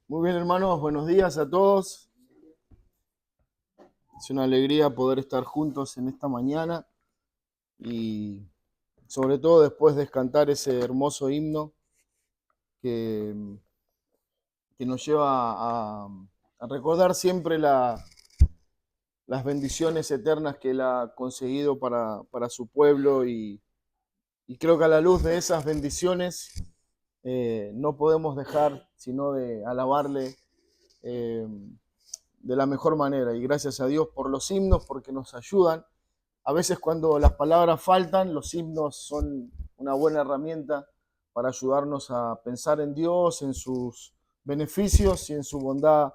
Muy bien, hermanos, buenos días a todos. Es una alegría poder estar juntos en esta mañana y sobre todo después de cantar ese hermoso himno que, que nos lleva a recordar siempre las bendiciones eternas que Él ha conseguido para su pueblo y creo que a la luz de esas bendiciones no podemos dejar sino de alabarle eh, de la mejor manera. Y gracias a Dios por los himnos, porque nos ayudan. A veces cuando las palabras faltan, los himnos son una buena herramienta para ayudarnos a pensar en Dios, en sus beneficios y en su bondad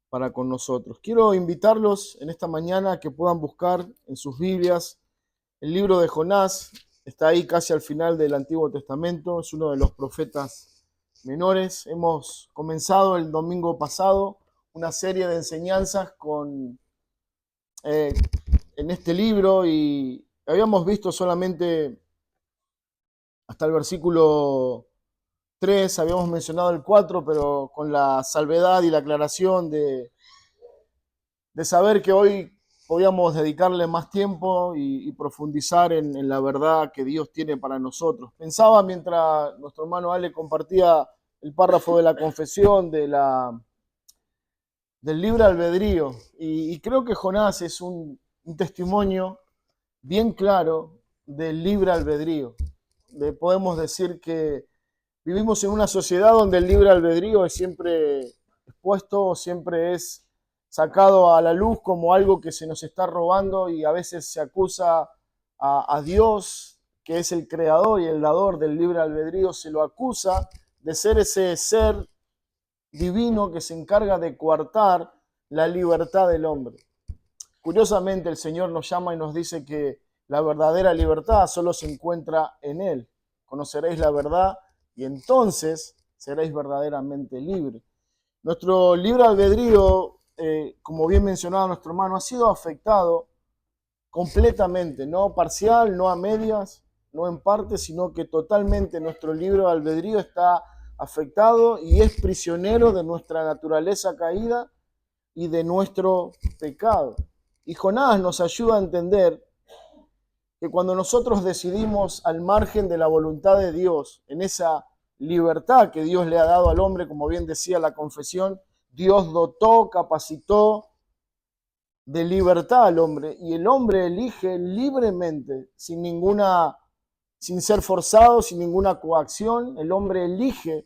para con nosotros. Quiero invitarlos en esta mañana a que puedan buscar en sus Biblias el libro de Jonás. Está ahí casi al final del Antiguo Testamento, es uno de los profetas menores. Hemos comenzado el domingo pasado una serie de enseñanzas eh, en este libro y habíamos visto solamente hasta el versículo 3, habíamos mencionado el 4, pero con la salvedad y la aclaración de saber que hoy podíamos dedicarle más tiempo y profundizar en la verdad que Dios tiene para nosotros. Pensaba mientras nuestro hermano Ale compartía el párrafo de la confesión del libre albedrío y creo que Jonás es un testimonio bien claro del libre albedrío. Podemos decir que vivimos en una sociedad donde el libre albedrío es siempre expuesto, siempre es sacado a la luz como algo que se nos está robando y a veces se acusa a Dios, que es el creador y el dador del libre albedrío, se lo acusa de ser ese ser divino que se encarga de coartar la libertad del hombre. Curiosamente, el Señor nos llama y nos dice que la verdadera libertad solo se encuentra en Él. Conoceréis la verdad y entonces seréis verdaderamente libres. Nuestro libre albedrío, como bien mencionaba nuestro hermano, ha sido afectado completamente, no parcial, no a medias, no en parte, sino que totalmente nuestro libre albedrío está afectado y es prisionero de nuestra naturaleza caída y de nuestro pecado. Y Jonás nos ayuda a entender que cuando nosotros decidimos al margen de la voluntad de Dios, en esa libertad que Dios le ha dado al hombre, como bien decía la confesión, Dios dotó, capacitó de libertad al hombre y el hombre elige libremente, sin ser forzado, sin ninguna coacción, el hombre elige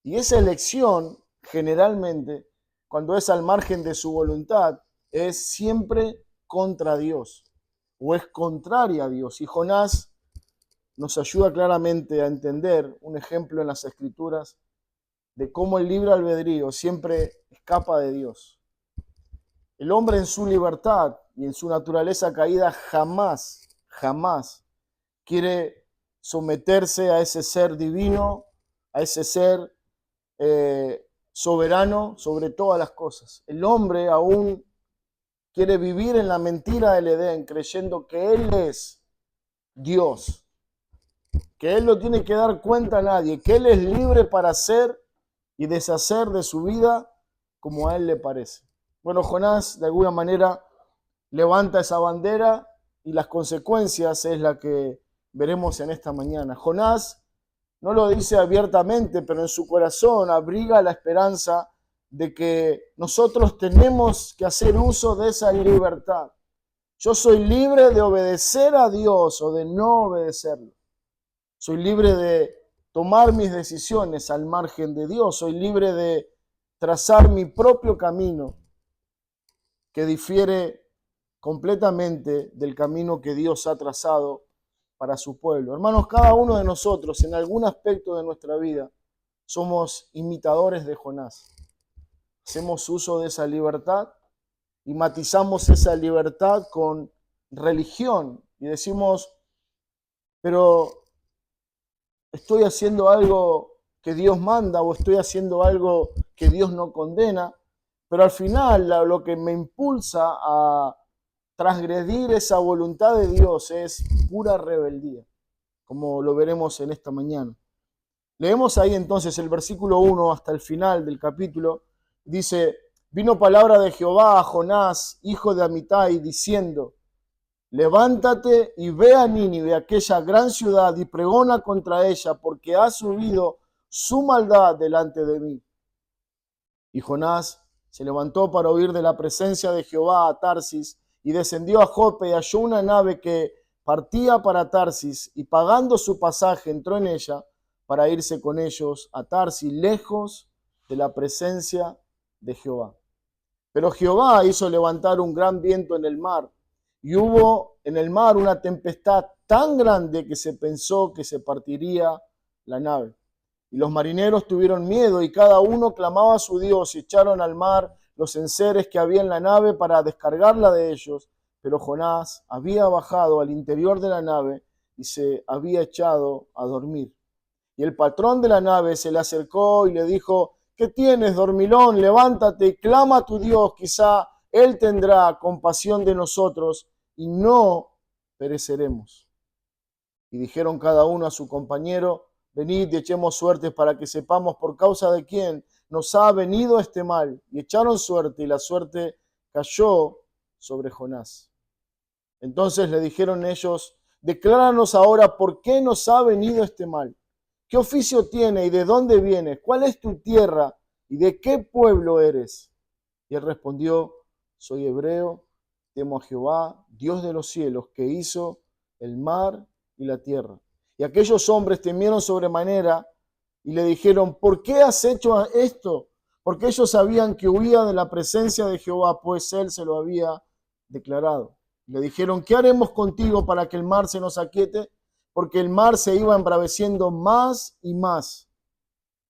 y esa elección generalmente, cuando es al margen de su voluntad, es siempre contra Dios o es contraria a Dios. Y Jonás nos ayuda claramente a entender un ejemplo en las Escrituras de cómo el libre albedrío siempre escapa de Dios. El hombre en su libertad y en su naturaleza caída jamás quiere someterse a ese ser divino, a ese ser soberano sobre todas las cosas. El hombre aún quiere vivir en la mentira del Edén, creyendo que Él es Dios, que Él no tiene que dar cuenta a nadie, que Él es libre para hacer y deshacer de su vida como a Él le parece. Bueno, Jonás de alguna manera levanta esa bandera y las consecuencias es la que veremos en esta mañana. Jonás no lo dice abiertamente, pero en su corazón abriga la esperanza de que nosotros tenemos que hacer uso de esa libertad. Yo soy libre de obedecer a Dios o de no obedecerlo. Soy libre de tomar mis decisiones al margen de Dios. Soy libre de trazar mi propio camino que difiere completamente del camino que Dios ha trazado para su pueblo. Hermanos, cada uno de nosotros en algún aspecto de nuestra vida somos imitadores de Jonás. Hacemos uso de esa libertad y matizamos esa libertad con religión y decimos, pero estoy haciendo algo que Dios manda o estoy haciendo algo que Dios no condena, pero al final lo que me impulsa a transgredir esa voluntad de Dios es pura rebeldía, como lo veremos en esta mañana. Leemos ahí entonces el versículo 1 hasta el final del capítulo. Dice, vino palabra de Jehová a Jonás, hijo de Amitai, diciendo, levántate y ve a Nínive, aquella gran ciudad, y pregona contra ella, porque ha subido su maldad delante de mí. Y Jonás se levantó para huir de la presencia de Jehová a Tarsis, y descendió a Jope y halló una nave que partía para Tarsis, y pagando su pasaje entró en ella para irse con ellos a Tarsis, lejos de la presencia de Jehová. Pero Jehová hizo levantar un gran viento en el mar, y hubo en el mar una tempestad tan grande que se pensó que se partiría la nave. Y los marineros tuvieron miedo, y cada uno clamaba a su Dios, y echaron al mar los enseres que había en la nave para descargarla de ellos. Pero Jonás había bajado al interior de la nave y se había echado a dormir. Y el patrón de la nave se le acercó y le dijo, ¿qué tienes, dormilón? Levántate y clama a tu Dios, quizá Él tendrá compasión de nosotros y no pereceremos. Y dijeron cada uno a su compañero, venid y echemos suertes para que sepamos por causa de quién nos ha venido este mal. Y echaron suerte, y la suerte cayó sobre Jonás. Entonces le dijeron ellos, decláranos ahora por qué nos ha venido este mal. ¿Qué oficio tiene y de dónde vienes? ¿Cuál es tu tierra y de qué pueblo eres? Y él respondió, soy hebreo, temo a Jehová, Dios de los cielos, que hizo el mar y la tierra. Y aquellos hombres temieron sobremanera y le dijeron, ¿por qué has hecho esto? Porque ellos sabían que huía de la presencia de Jehová, pues él se lo había declarado. Le dijeron, ¿qué haremos contigo para que el mar se nos aquiete? Porque el mar se iba embraveciendo más y más.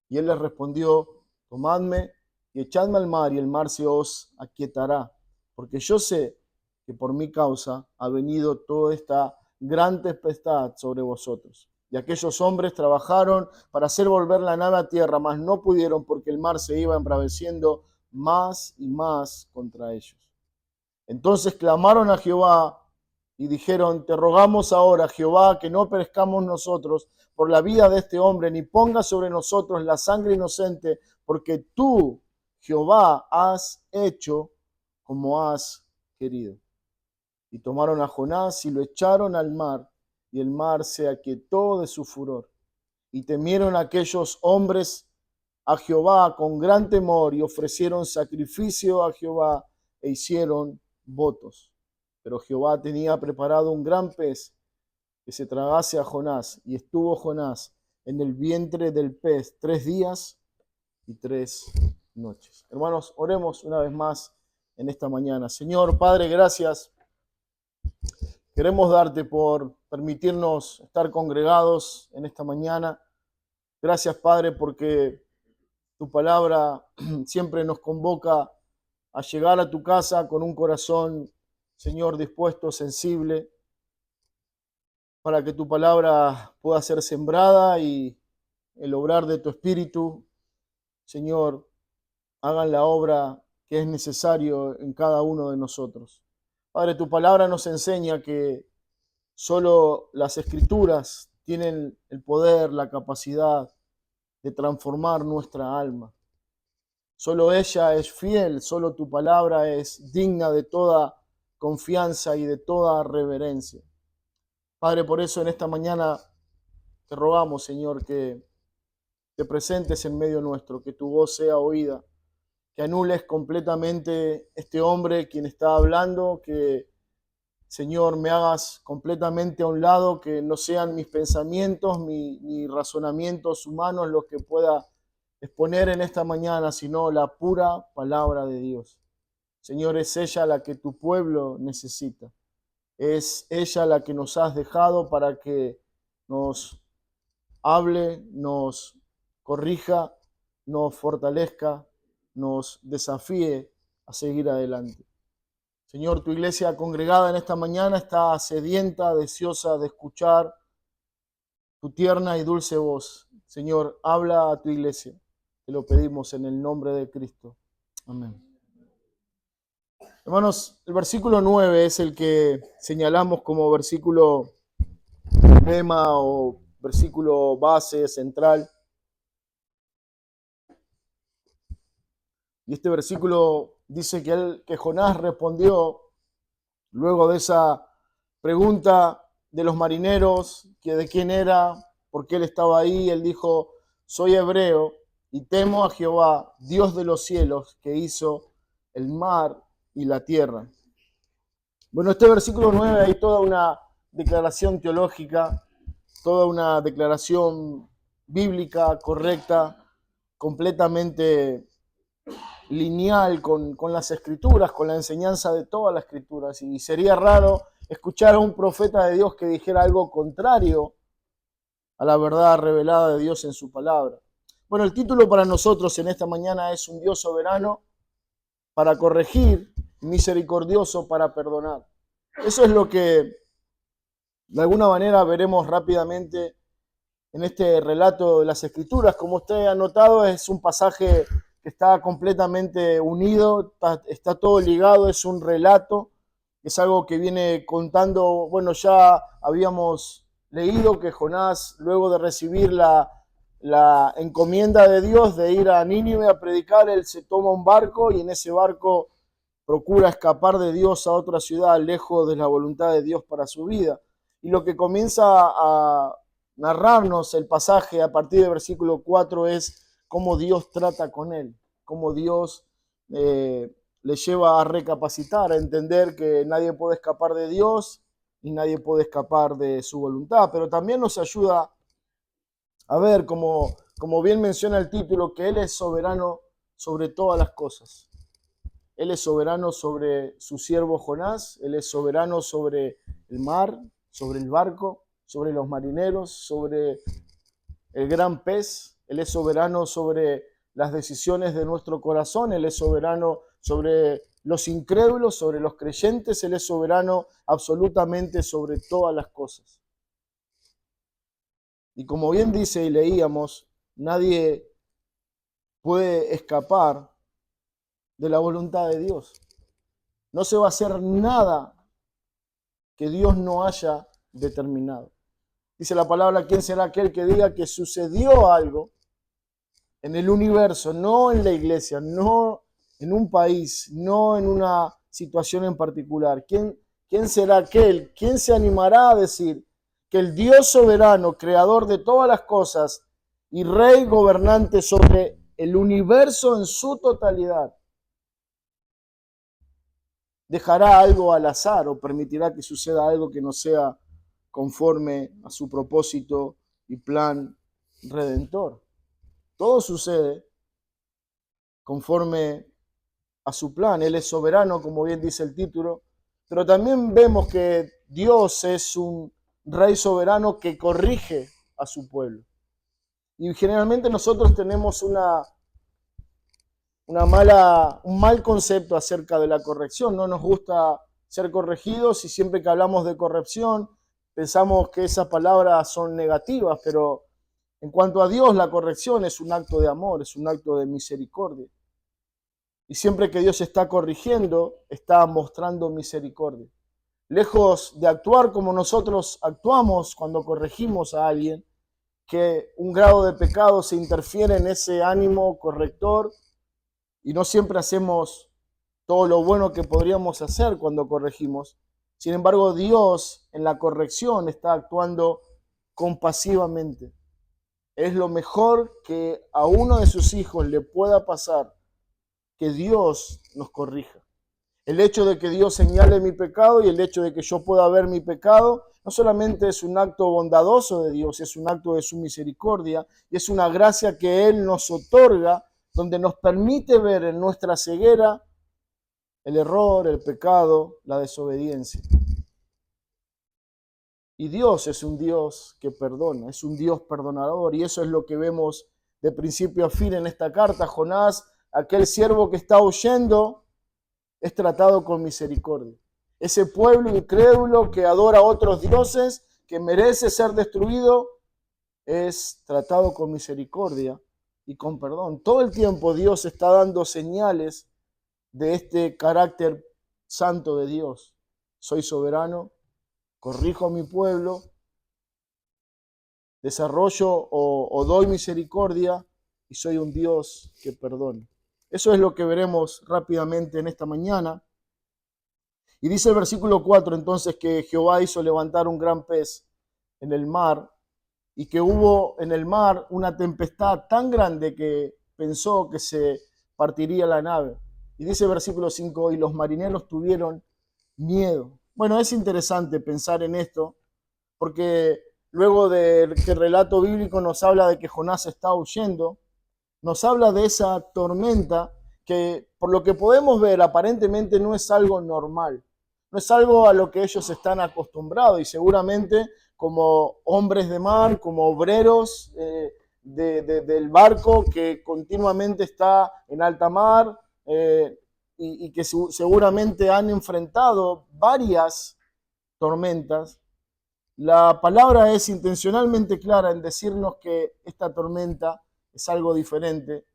Y él les respondió, tomadme y echadme al mar, y el mar se os aquietará, porque yo sé que por mi causa ha venido toda esta gran tempestad sobre vosotros. Y aquellos hombres trabajaron para hacer volver la nave a tierra, mas no pudieron, porque el mar se iba embraveciendo más y más contra ellos. Entonces clamaron a Jehová y dijeron, te rogamos ahora, Jehová, que no perezcamos nosotros por la vida de este hombre, ni pongas sobre nosotros la sangre inocente, porque tú, Jehová, has hecho como has querido. Y tomaron a Jonás y lo echaron al mar, y el mar se aquietó de su furor. Y temieron aquellos hombres a Jehová con gran temor, y ofrecieron sacrificio a Jehová e hicieron votos. Pero Jehová tenía preparado un gran pez que se tragase a Jonás, y estuvo Jonás en el vientre del pez 3 días y 3 noches. Hermanos, oremos una vez más en esta mañana. Señor Padre, gracias. Queremos darte por permitirnos estar congregados en esta mañana. Gracias, Padre, porque tu palabra siempre nos convoca a llegar a tu casa con un corazón, Señor, dispuesto, sensible, para que tu palabra pueda ser sembrada y el obrar de tu espíritu, Señor, hagan la obra que es necesario en cada uno de nosotros. Padre, tu palabra nos enseña que solo las escrituras tienen el poder, la capacidad de transformar nuestra alma. Solo ella es fiel, solo tu palabra es digna de toda confianza y de toda reverencia. Padre, por eso en esta mañana te rogamos, Señor, que te presentes en medio nuestro, que tu voz sea oída, que anules completamente este hombre quien está hablando, que, Señor, me hagas completamente a un lado, que no sean mis pensamientos ni razonamientos humanos los que pueda exponer en esta mañana, sino la pura palabra de Dios. Señor, es ella la que tu pueblo necesita. Es ella la que nos has dejado para que nos hable, nos corrija, nos fortalezca, nos desafíe a seguir adelante. Señor, tu iglesia congregada en esta mañana está sedienta, deseosa de escuchar tu tierna y dulce voz. Señor, habla a tu iglesia. Te lo pedimos en el nombre de Cristo. Amén. Hermanos, el versículo 9 es el que señalamos como versículo tema o versículo base, central. Y este versículo dice que Jonás respondió luego de esa pregunta de los marineros, que de quién era, por qué él estaba ahí. Él dijo: soy hebreo y temo a Jehová, Dios de los cielos, que hizo el mar y la tierra. Bueno, este versículo 9 hay toda una declaración teológica, toda una declaración bíblica correcta, completamente lineal con las escrituras, con la enseñanza de todas las escrituras. Y sería raro escuchar a un profeta de Dios que dijera algo contrario a la verdad revelada de Dios en su palabra. Bueno, el título para nosotros en esta mañana es: un Dios soberano para corregir, misericordioso para perdonar. Eso es lo que de alguna manera veremos rápidamente en este relato de las escrituras. Como usted ha notado, es un pasaje que está completamente unido, está todo ligado, es un relato, es algo que viene contando. Bueno, ya habíamos leído que Jonás, luego de recibir la encomienda de Dios de ir a Nínive a predicar, él se toma un barco y en ese barco procura escapar de Dios a otra ciudad, lejos de la voluntad de Dios para su vida. Y lo que comienza a narrarnos el pasaje a partir del versículo 4 es cómo Dios trata con él, cómo Dios le lleva a recapacitar, a entender que nadie puede escapar de Dios y nadie puede escapar de su voluntad. Pero también nos ayuda a ver, como bien menciona el título, que Él es soberano sobre todas las cosas. Él es soberano sobre su siervo Jonás, Él es soberano sobre el mar, sobre el barco, sobre los marineros, sobre el gran pez. Él es soberano sobre las decisiones de nuestro corazón, Él es soberano sobre los incrédulos, sobre los creyentes, Él es soberano absolutamente sobre todas las cosas. Y como bien dice y leíamos, nadie puede escapar de la voluntad de Dios. No se va a hacer nada que Dios no haya determinado. Dice la palabra: ¿quién será aquel que diga que sucedió algo en el universo, no en la iglesia, no en un país, no en una situación en particular? ¿Quién será aquel? ¿Quién se animará a decir que el Dios soberano, creador de todas las cosas y rey gobernante sobre el universo en su totalidad, dejará algo al azar o permitirá que suceda algo que no sea conforme a su propósito y plan redentor? Todo sucede conforme a su plan. Él es soberano, como bien dice el título, pero también vemos que Dios es un rey soberano que corrige a su pueblo. Y generalmente nosotros tenemos un mal concepto acerca de la corrección. No nos gusta ser corregidos y siempre que hablamos de corrección pensamos que esas palabras son negativas, pero en cuanto a Dios, la corrección es un acto de amor, es un acto de misericordia. Y siempre que Dios está corrigiendo, está mostrando misericordia. Lejos de actuar como nosotros actuamos cuando corregimos a alguien, que un grado de pecado se interfiere en ese ánimo corrector y no siempre hacemos todo lo bueno que podríamos hacer cuando corregimos. Sin embargo, Dios en la corrección está actuando compasivamente. Es lo mejor que a uno de sus hijos le pueda pasar, que Dios nos corrija. El hecho de que Dios señale mi pecado y el hecho de que yo pueda ver mi pecado no solamente es un acto bondadoso de Dios, es un acto de su misericordia y es una gracia que Él nos otorga, donde nos permite ver en nuestra ceguera el error, el pecado, la desobediencia. Y Dios es un Dios que perdona, es un Dios perdonador, y eso es lo que vemos de principio a fin en esta carta. Jonás, aquel siervo que está huyendo, es tratado con misericordia. Ese pueblo incrédulo que adora a otros dioses, que merece ser destruido, es tratado con misericordia y con perdón. Todo el tiempo Dios está dando señales de este carácter santo de Dios. Soy soberano, corrijo a mi pueblo, desarrollo o doy misericordia y soy un Dios que perdona. Eso es lo que veremos rápidamente en esta mañana. Y dice el versículo 4 entonces que Jehová hizo levantar un gran pez en el mar y que hubo en el mar una tempestad tan grande que pensó que se partiría la nave. Y dice el versículo 5, y los marineros tuvieron miedo. Bueno, es interesante pensar en esto, porque luego de que el relato bíblico nos habla de que Jonás está huyendo, nos habla de esa tormenta que, por lo que podemos ver, aparentemente no es algo normal, no es algo a lo que ellos están acostumbrados, y seguramente como hombres de mar, como obreros del barco que continuamente está en alta mar, y que seguramente han enfrentado varias tormentas. La palabra es intencionalmente clara en decirnos que esta tormenta es algo diferente.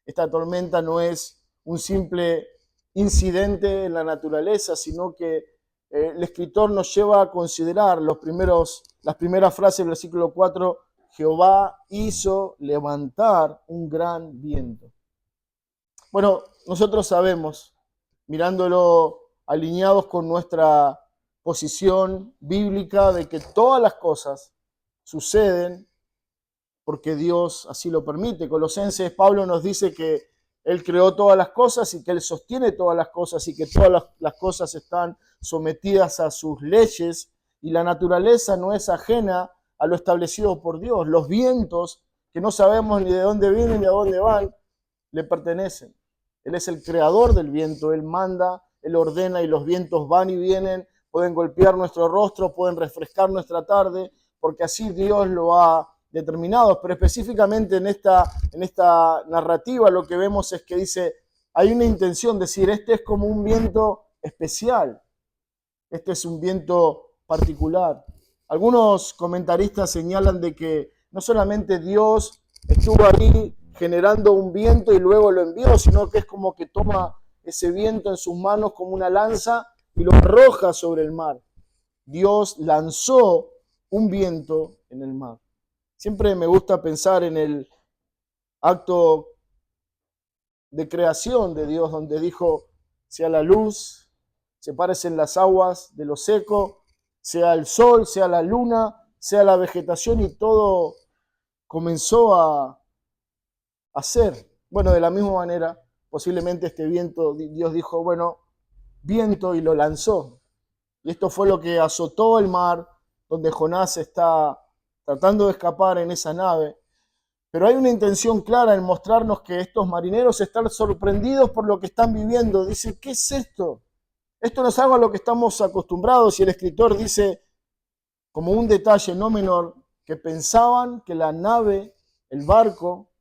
Esta tormenta no es un simple incidente en la naturaleza, sino que el escritor nos lleva a considerar las primeras frases del versículo 4, Jehová hizo levantar un gran viento. Bueno, nosotros sabemos, mirándolo alineados con nuestra posición bíblica, de que todas las cosas suceden porque Dios así lo permite. Colosenses, Pablo nos dice que Él creó todas las cosas y que Él sostiene todas las cosas y que todas las cosas están sometidas a sus leyes, y la naturaleza no es ajena a lo establecido por Dios. Los vientos, que no sabemos ni de dónde vienen ni a dónde van, le pertenecen. Él es el creador del viento, Él manda, Él ordena, y los vientos van y vienen, pueden golpear nuestro rostro, pueden refrescar nuestra tarde, porque así Dios lo ha determinado. Pero específicamente en esta narrativa lo que vemos es que dice, hay una intención, decir, este es como un viento especial, este es un viento particular. Algunos comentaristas señalan de que no solamente Dios estuvo ahí generando un viento y luego lo envió, sino que es como que toma ese viento en sus manos como una lanza y lo arroja sobre el mar. Dios lanzó un viento en el mar. Siempre me gusta pensar en el acto de creación de Dios, donde dijo, sea la luz, sepárense las aguas de lo seco, sea el sol, sea la luna, sea la vegetación, y todo comenzó a hacer. Bueno, de la misma manera, posiblemente este viento, Dios dijo, bueno, viento, y lo lanzó. Y esto fue lo que azotó el mar, donde Jonás está tratando de escapar en esa nave. Pero hay una intención clara en mostrarnos que estos marineros están sorprendidos por lo que están viviendo. Dicen, ¿qué es esto? Esto no es algo a lo que estamos acostumbrados, y el escritor dice, como un detalle no menor, que pensaban que la nave, el barco,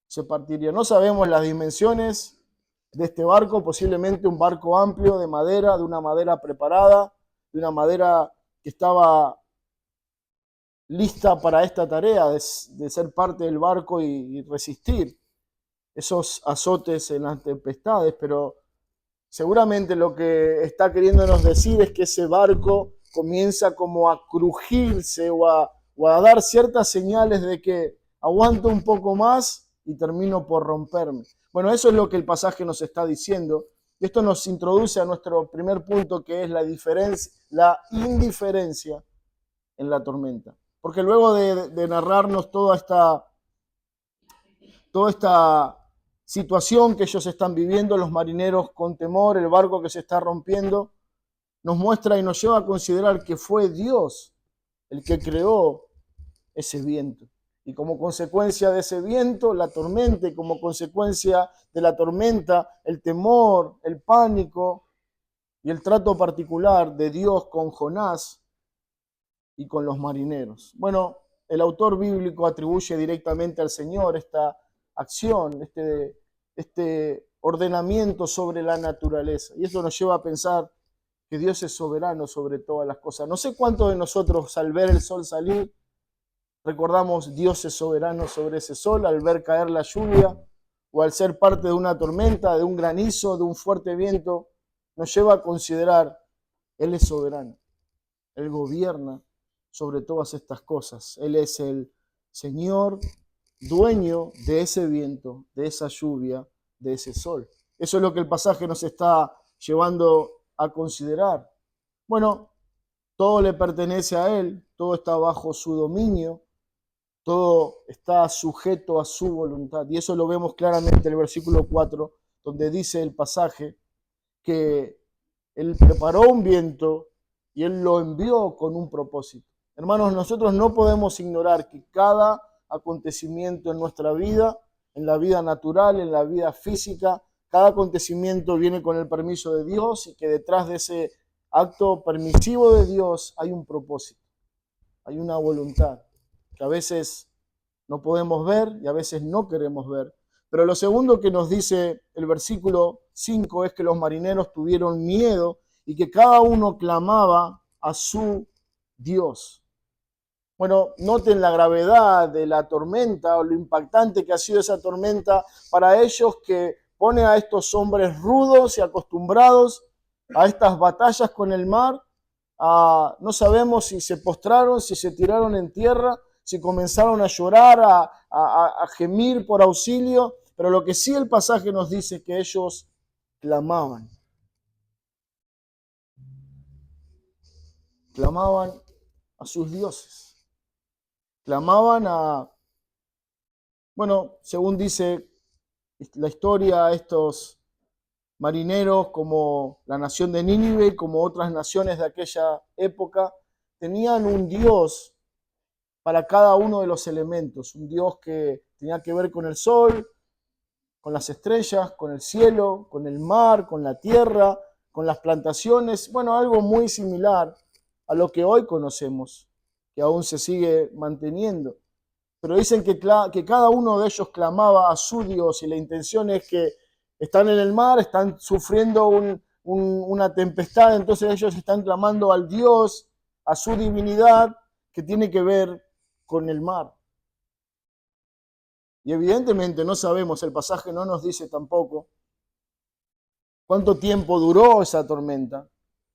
se partiría. No sabemos las dimensiones de este barco, posiblemente un barco amplio de madera, de una madera preparada, de una madera que estaba lista para esta tarea de ser parte del barco y resistir esos azotes en las tempestades, pero seguramente lo que está queriéndonos decir es que ese barco comienza como a crujirse o a dar ciertas señales de que aguanto un poco más y termino por romperme. Bueno, eso es lo que el pasaje nos está diciendo. Y esto nos introduce a nuestro primer punto, que es la indiferencia en la tormenta. Porque luego de narrarnos toda esta situación que ellos están viviendo, los marineros con temor, el barco que se está rompiendo, nos muestra y nos lleva a considerar que fue Dios el que creó ese viento. Y como consecuencia de ese viento, la tormenta, y como consecuencia de la tormenta, el temor, el pánico y el trato particular de Dios con Jonás y con los marineros. Bueno, el autor bíblico atribuye directamente al Señor esta acción, este ordenamiento sobre la naturaleza. Y esto nos lleva a pensar que Dios es soberano sobre todas las cosas. No sé cuántos de nosotros, al ver el sol salir, recordamos Dios es soberano sobre ese sol, al ver caer la lluvia, o al ser parte de una tormenta, de un granizo, de un fuerte viento, nos lleva a considerar, Él es soberano, Él gobierna sobre todas estas cosas. Él es el Señor, dueño de ese viento, de esa lluvia, de ese sol. Eso es lo que el pasaje nos está llevando a considerar. Bueno, todo le pertenece a Él, todo está bajo su dominio, todo está sujeto a su voluntad. Y eso lo vemos claramente en el versículo 4, donde dice el pasaje que Él preparó un viento y Él lo envió con un propósito. Hermanos, nosotros no podemos ignorar que cada acontecimiento en nuestra vida, en la vida natural, en la vida física, cada acontecimiento viene con el permiso de Dios y que detrás de ese acto permisivo de Dios hay un propósito, hay una voluntad que a veces no podemos ver y a veces no queremos ver. Pero lo segundo que nos dice el versículo 5 es que los marineros tuvieron miedo y que cada uno clamaba a su Dios. Bueno, noten la gravedad de la tormenta o lo impactante que ha sido esa tormenta para ellos, que pone a estos hombres rudos y acostumbrados a estas batallas con el mar. No sabemos si se postraron, si se tiraron en tierra, si comenzaron a llorar, a gemir por auxilio, pero lo que sí el pasaje nos dice es que ellos clamaban. Clamaban a sus dioses. Clamaban bueno, según dice la historia, estos marineros, como la nación de Nínive y como otras naciones de aquella época, tenían un dios para cada uno de los elementos, un dios que tenía que ver con el sol, con las estrellas, con el cielo, con el mar, con la tierra, con las plantaciones, bueno, algo muy similar a lo que hoy conocemos, que aún se sigue manteniendo. Pero dicen que cada uno de ellos clamaba a su Dios y la intención es que están en el mar, están sufriendo una tempestad, entonces ellos están clamando al Dios, a su divinidad, que tiene que ver con el mar. Y evidentemente no sabemos, el pasaje no nos dice tampoco cuánto tiempo duró esa tormenta,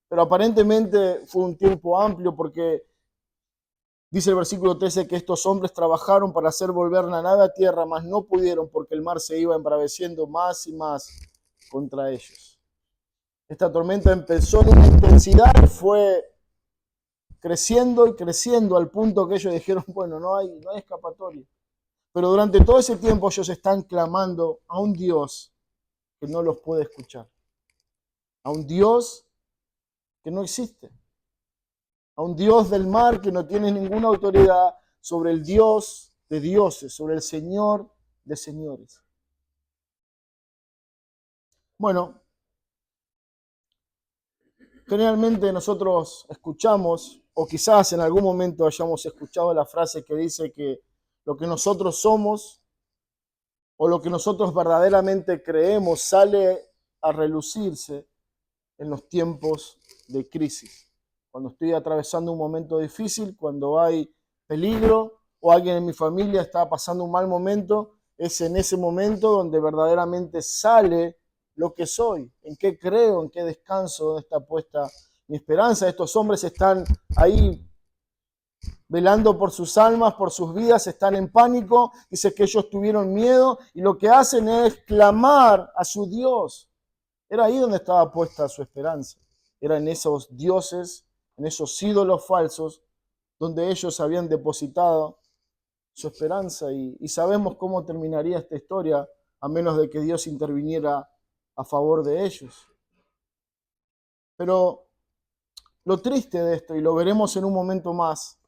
pero aparentemente fue un tiempo amplio, porque dice el versículo 13 que estos hombres trabajaron para hacer volver la nave a tierra, mas no pudieron porque el mar se iba embraveciendo más y más contra ellos. Esta tormenta empezó en una intensidad y fue creciendo y creciendo al punto que ellos dijeron, bueno, no hay escapatoria. Pero durante todo ese tiempo ellos están clamando a un Dios que no los puede escuchar, a un Dios que no existe, a un Dios del mar que no tiene ninguna autoridad sobre el Dios de dioses, sobre el Señor de señores. Bueno, generalmente nosotros escuchamos, o quizás en algún momento hayamos escuchado la frase que dice que lo que nosotros somos o lo que nosotros verdaderamente creemos sale a relucirse en los tiempos de crisis. Cuando estoy atravesando un momento difícil, cuando hay peligro o alguien en mi familia está pasando un mal momento, es en ese momento donde verdaderamente sale lo que soy, en qué creo, en qué descanso, dónde está puesta mi esperanza. Estos hombres están ahí velando por sus almas, por sus vidas, están en pánico, dice que ellos tuvieron miedo y lo que hacen es clamar a su Dios. Era ahí donde estaba puesta su esperanza, era en esos dioses, en esos ídolos falsos, donde ellos habían depositado su esperanza, y sabemos cómo terminaría esta historia a menos de que Dios interviniera a favor de ellos. Pero lo triste de esto, y lo veremos en un momento más,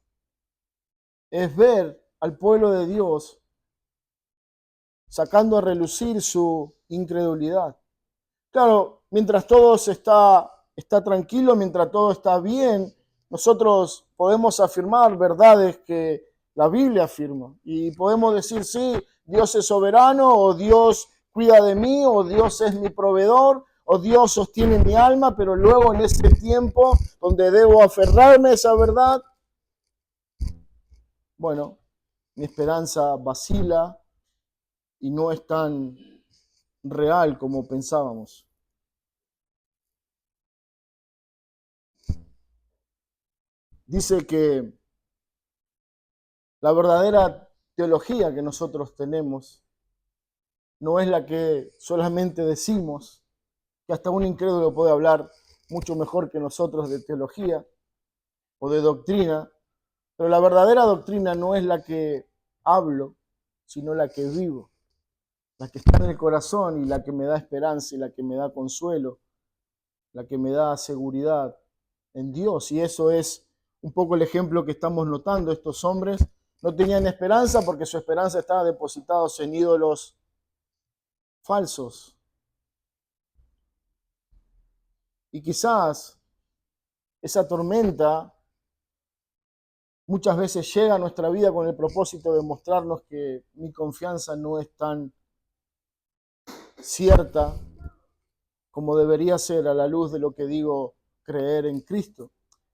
es ver al pueblo de Dios sacando a relucir su incredulidad. Claro, mientras todo está tranquilo, mientras todo está bien, nosotros podemos afirmar verdades que la Biblia afirma. Y podemos decir, sí, Dios es soberano, o Dios cuida de mí, o Dios es mi proveedor, o Dios sostiene mi alma, pero luego en ese tiempo donde debo aferrarme a esa verdad, bueno, mi esperanza vacila y no es tan real como pensábamos. Dice que la verdadera teología que nosotros tenemos no es la que solamente decimos, que hasta un incrédulo puede hablar mucho mejor que nosotros de teología o de doctrina, pero la verdadera doctrina no es la que hablo, sino la que vivo, la que está en el corazón y la que me da esperanza y la que me da consuelo, la que me da seguridad en Dios. Y eso es un poco el ejemplo que estamos notando. Estos hombres no tenían esperanza porque su esperanza estaba depositada en ídolos falsos. Y quizás esa tormenta muchas veces llega a nuestra vida con el propósito de mostrarnos que mi confianza no es tan cierta como debería ser a la luz de lo que digo creer en Cristo.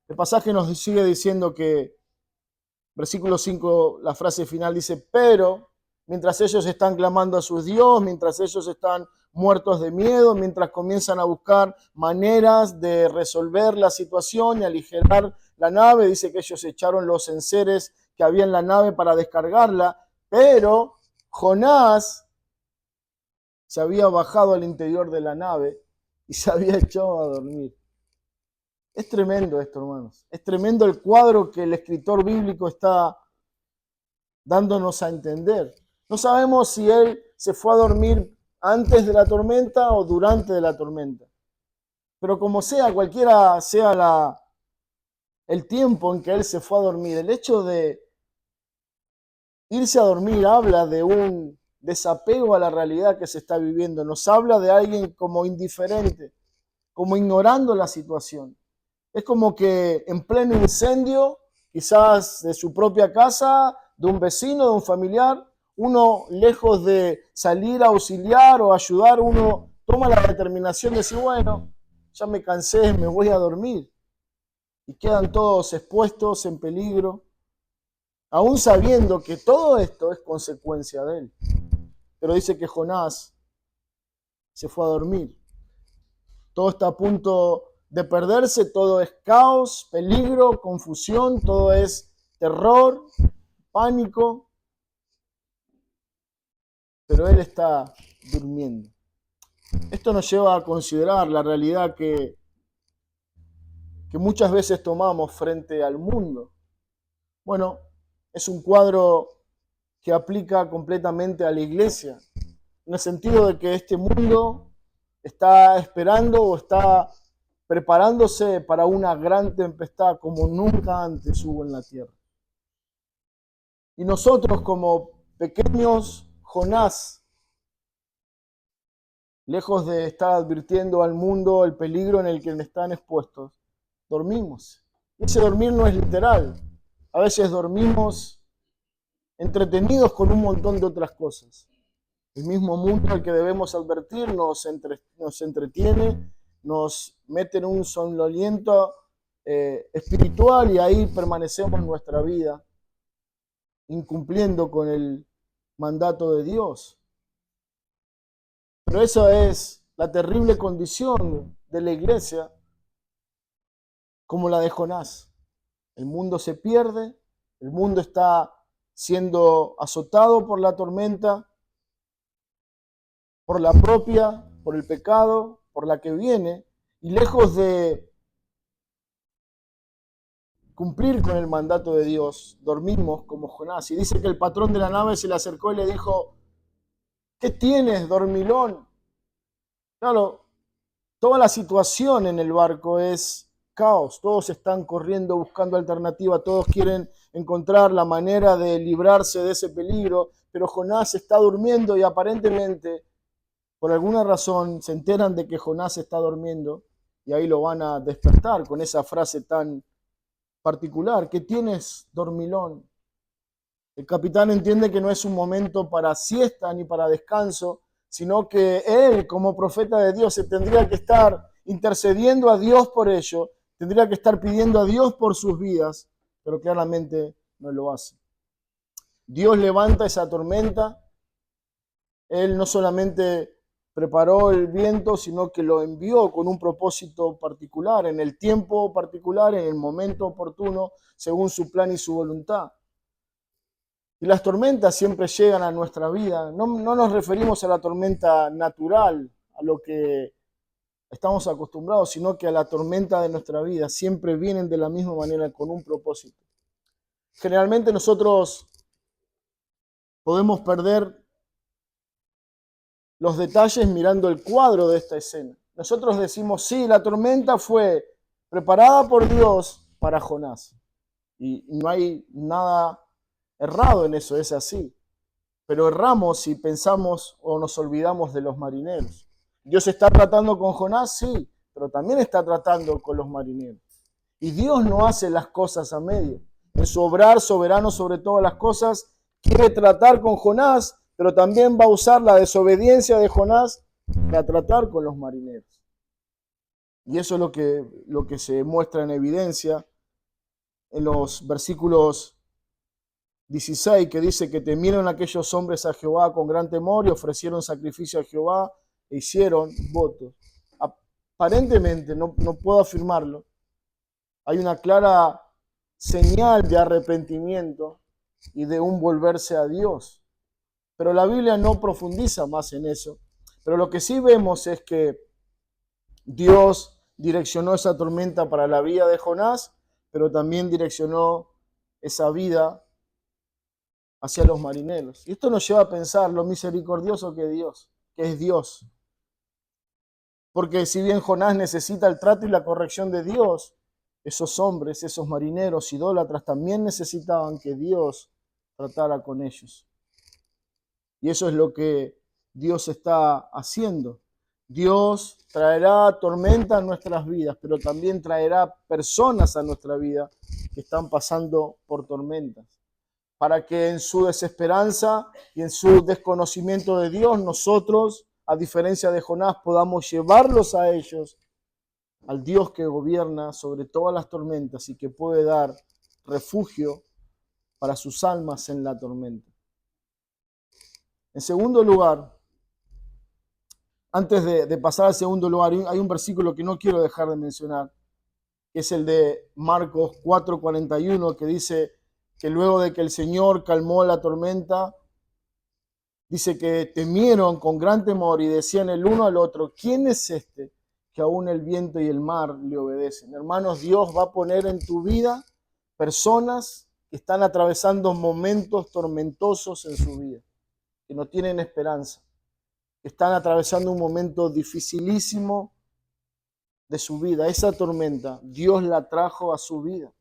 El pasaje nos sigue diciendo que, versículo 5, la frase final dice, pero mientras ellos están clamando a su Dios, mientras ellos están muertos de miedo, mientras comienzan a buscar maneras de resolver la situación y aligerar la nave, dice que ellos echaron los enseres que había en la nave para descargarla, pero Jonás se había bajado al interior de la nave y se había echado a dormir. Es tremendo esto, hermanos. Es tremendo el cuadro que el escritor bíblico está dándonos a entender. No sabemos si él se fue a dormir antes de la tormenta o durante de la tormenta. Pero como sea, cualquiera sea el tiempo en que él se fue a dormir, el hecho de irse a dormir habla de un desapego a la realidad que se está viviendo. Nos habla de alguien como indiferente, como ignorando la situación. Es como que en pleno incendio, quizás de su propia casa, de un vecino, de un familiar, uno lejos de salir a auxiliar o ayudar, uno toma la determinación de decir, bueno, ya me cansé, me voy a dormir. Y quedan todos expuestos en peligro, aún sabiendo que todo esto es consecuencia de él. Pero dice que Jonás se fue a dormir. Todo está a punto de perderse, todo es caos, peligro, confusión, todo es terror, pánico, pero él está durmiendo. Esto nos lleva a considerar la realidad que muchas veces tomamos frente al mundo. Bueno, es un cuadro que aplica completamente a la iglesia, en el sentido de que este mundo está esperando o está preparándose para una gran tempestad como nunca antes hubo en la tierra. Y nosotros como pequeños Jonás, lejos de estar advirtiendo al mundo el peligro en el que están expuestos, dormimos. Y ese dormir no es literal. A veces dormimos entretenidos con un montón de otras cosas. El mismo mundo al que debemos advertir nos entretiene, nos mete en un somnoliento espiritual y ahí permanecemos nuestra vida, incumpliendo con el mandato de Dios. Pero esa es la terrible condición de la iglesia, como la de Jonás. El mundo se pierde, el mundo está siendo azotado por la tormenta, por la propia, por el pecado, por la que viene, y lejos de cumplir con el mandato de Dios, dormimos como Jonás. Y dice que el patrón de la nave se le acercó y le dijo, ¿qué tienes, dormilón? Claro, toda la situación en el barco es caos, todos están corriendo buscando alternativa, todos quieren encontrar la manera de librarse de ese peligro, pero Jonás está durmiendo y aparentemente, por alguna razón, se enteran de que Jonás está durmiendo y ahí lo van a despertar con esa frase tan particular, ¿qué tienes, dormilón? El capitán entiende que no es un momento para siesta ni para descanso, sino que él, como profeta de Dios, se tendría que estar intercediendo a Dios por ello, tendría que estar pidiendo a Dios por sus vidas, pero claramente no lo hace. Dios levanta esa tormenta, Él no solamente preparó el viento, sino que lo envió con un propósito particular, en el tiempo particular, en el momento oportuno, según su plan y su voluntad. Y las tormentas siempre llegan a nuestra vida. No nos referimos a la tormenta natural, a lo que estamos acostumbrados, sino que a la tormenta de nuestra vida. Siempre vienen de la misma manera, con un propósito. Generalmente nosotros podemos perder los detalles mirando el cuadro de esta escena. Nosotros decimos, sí, la tormenta fue preparada por Dios para Jonás. Y no hay nada errado en eso, es así. Pero erramos si pensamos o nos olvidamos de los marineros. Dios está tratando con Jonás, sí, pero también está tratando con los marineros. Y Dios no hace las cosas a medio. En su obrar soberano sobre todas las cosas, quiere tratar con Jonás, pero también va a usar la desobediencia de Jonás para tratar con los marineros. Y eso es lo que se muestra en evidencia en los versículos 16, que dice que temieron aquellos hombres a Jehová con gran temor y ofrecieron sacrificio a Jehová e hicieron votos. Aparentemente, no puedo afirmarlo, hay una clara señal de arrepentimiento y de un volverse a Dios. Pero la Biblia no profundiza más en eso. Pero lo que sí vemos es que Dios direccionó esa tormenta para la vida de Jonás, pero también direccionó esa vida hacia los marineros. Y esto nos lleva a pensar lo misericordioso que es Dios. Porque si bien Jonás necesita el trato y la corrección de Dios, esos hombres, esos marineros idólatras también necesitaban que Dios tratara con ellos. Y eso es lo que Dios está haciendo. Dios traerá tormenta a nuestras vidas, pero también traerá personas a nuestra vida que están pasando por tormentas, para que en su desesperanza y en su desconocimiento de Dios, nosotros, a diferencia de Jonás, podamos llevarlos a ellos, al Dios que gobierna sobre todas las tormentas y que puede dar refugio para sus almas en la tormenta. En segundo lugar, antes de pasar al segundo lugar, hay un versículo que no quiero dejar de mencionar, que es el de Marcos 4:41, que dice que luego de que el Señor calmó la tormenta, dice que temieron con gran temor y decían el uno al otro, ¿quién es este que aún el viento y el mar le obedecen? Hermanos, Dios va a poner en tu vida personas que están atravesando momentos tormentosos en su vida, que no tienen esperanza, que están atravesando un momento dificilísimo de su vida. Esa tormenta, Dios la trajo a su vida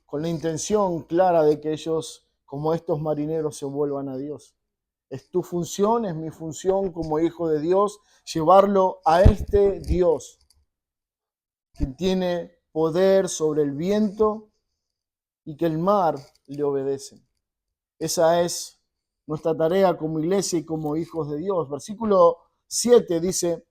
con la intención clara de que ellos, como estos marineros, se vuelvan a Dios. Es tu función, es mi función como hijo de Dios, llevarlo a este Dios, que tiene poder sobre el viento y que el mar le obedece. Esa es nuestra tarea como iglesia y como hijos de Dios. Versículo 7 dice,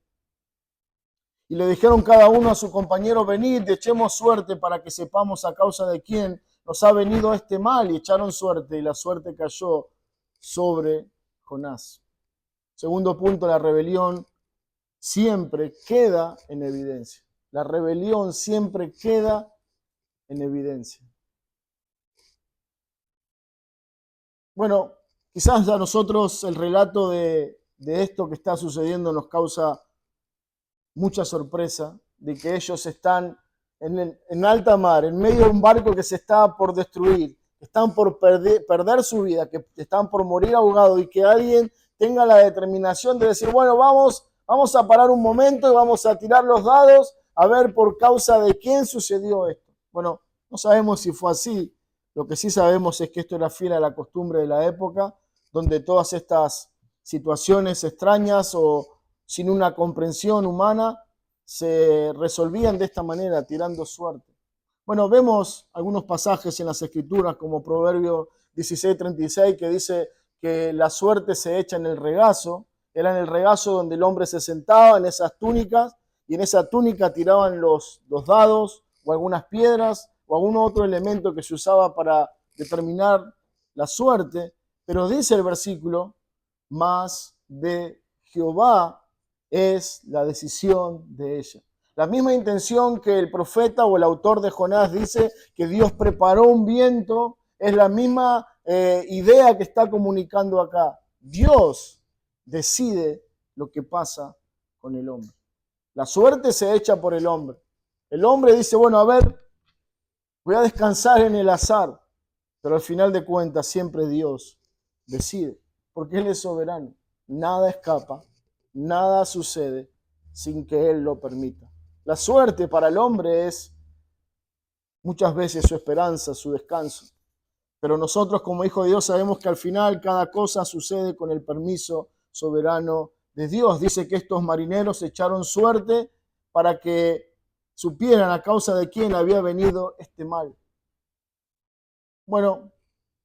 y le dijeron cada uno a su compañero, venid, echemos suerte para que sepamos a causa de quién nos ha venido este mal. Y echaron suerte, y la suerte cayó sobre Jonás. Segundo punto, la rebelión siempre queda en evidencia. La rebelión siempre queda en evidencia. Bueno, quizás a nosotros el relato de esto que está sucediendo nos causa mucha sorpresa, de que ellos están en alta mar, en medio de un barco que se está por destruir, que están por perder su vida, que están por morir ahogados, y que alguien tenga la determinación de decir, bueno, vamos a parar un momento y vamos a tirar los dados a ver por causa de quién sucedió esto. Bueno, no sabemos si fue así. Lo que sí sabemos es que esto era fiel a la costumbre de la época, donde todas estas situaciones extrañas o sin una comprensión humana se resolvían de esta manera, tirando suerte. Bueno, vemos algunos pasajes en las Escrituras, como Proverbio 16:36, que dice que la suerte se echa en el regazo. Era en el regazo donde el hombre se sentaba en esas túnicas, y en esa túnica tiraban los dados o algunas piedras o algún otro elemento que se usaba para determinar la suerte. Pero dice el versículo, mas de Jehová es la decisión de ella. La misma intención que el profeta o el autor de Jonás dice que Dios preparó un viento Es la misma idea que está comunicando acá. Dios decide lo que pasa con el hombre. La suerte se echa por el hombre. El hombre dice, bueno, a ver, voy a descansar en el azar, pero al final de cuentas siempre Dios decide, porque Él es soberano. Nada escapa, nada sucede sin que Él lo permita. La suerte para el hombre es muchas veces su esperanza, su descanso. Pero nosotros como hijos de Dios sabemos que al final cada cosa sucede con el permiso soberano de Dios. Dice que estos marineros echaron suerte para que supieran a causa de quién había venido este mal. Bueno,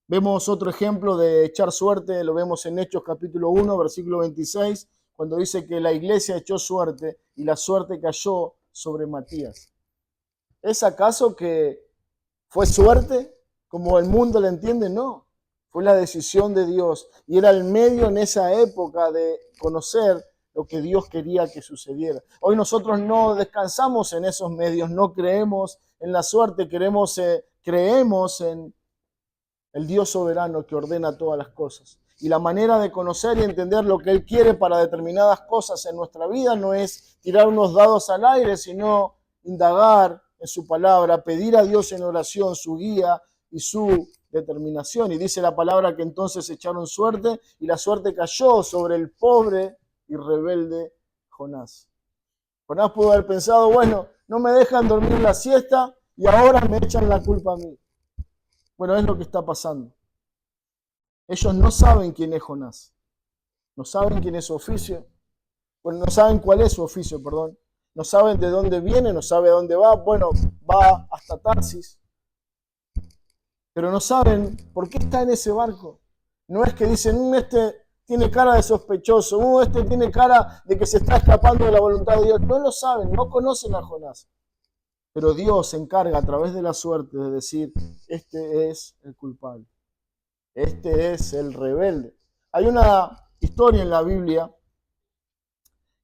vemos otro ejemplo de echar suerte, lo vemos en Hechos capítulo 1, versículo 26, cuando dice que la iglesia echó suerte y la suerte cayó sobre Matías. ¿Es acaso que fue suerte como el mundo la entiende? No, fue la decisión de Dios y era el medio en esa época de conocer lo que Dios quería que sucediera. Hoy nosotros no descansamos en esos medios, no creemos en la suerte, creemos en el Dios soberano que ordena todas las cosas. Y la manera de conocer y entender lo que Él quiere para determinadas cosas en nuestra vida no es tirar unos dados al aire, sino indagar en su palabra, pedir a Dios en oración su guía y su determinación. Y dice la palabra que entonces echaron suerte y la suerte cayó sobre el pobre y rebelde Jonás. Jonás pudo haber pensado, bueno, no me dejan dormir la siesta y ahora me echan la culpa a mí. Bueno, es lo que está pasando. Ellos no saben quién es Jonás. No saben quién es su oficio. Bueno, no saben cuál es su oficio, perdón. No saben de dónde viene, no sabe a dónde va. Bueno, va hasta Tarsis. Pero no saben por qué está en ese barco. No es que dicen, este tiene cara de sospechoso, este tiene cara de que se está escapando de la voluntad de Dios. No lo saben, no conocen a Jonás. Pero Dios se encarga a través de la suerte de decir, este es el culpable, este es el rebelde. Hay una historia en la Biblia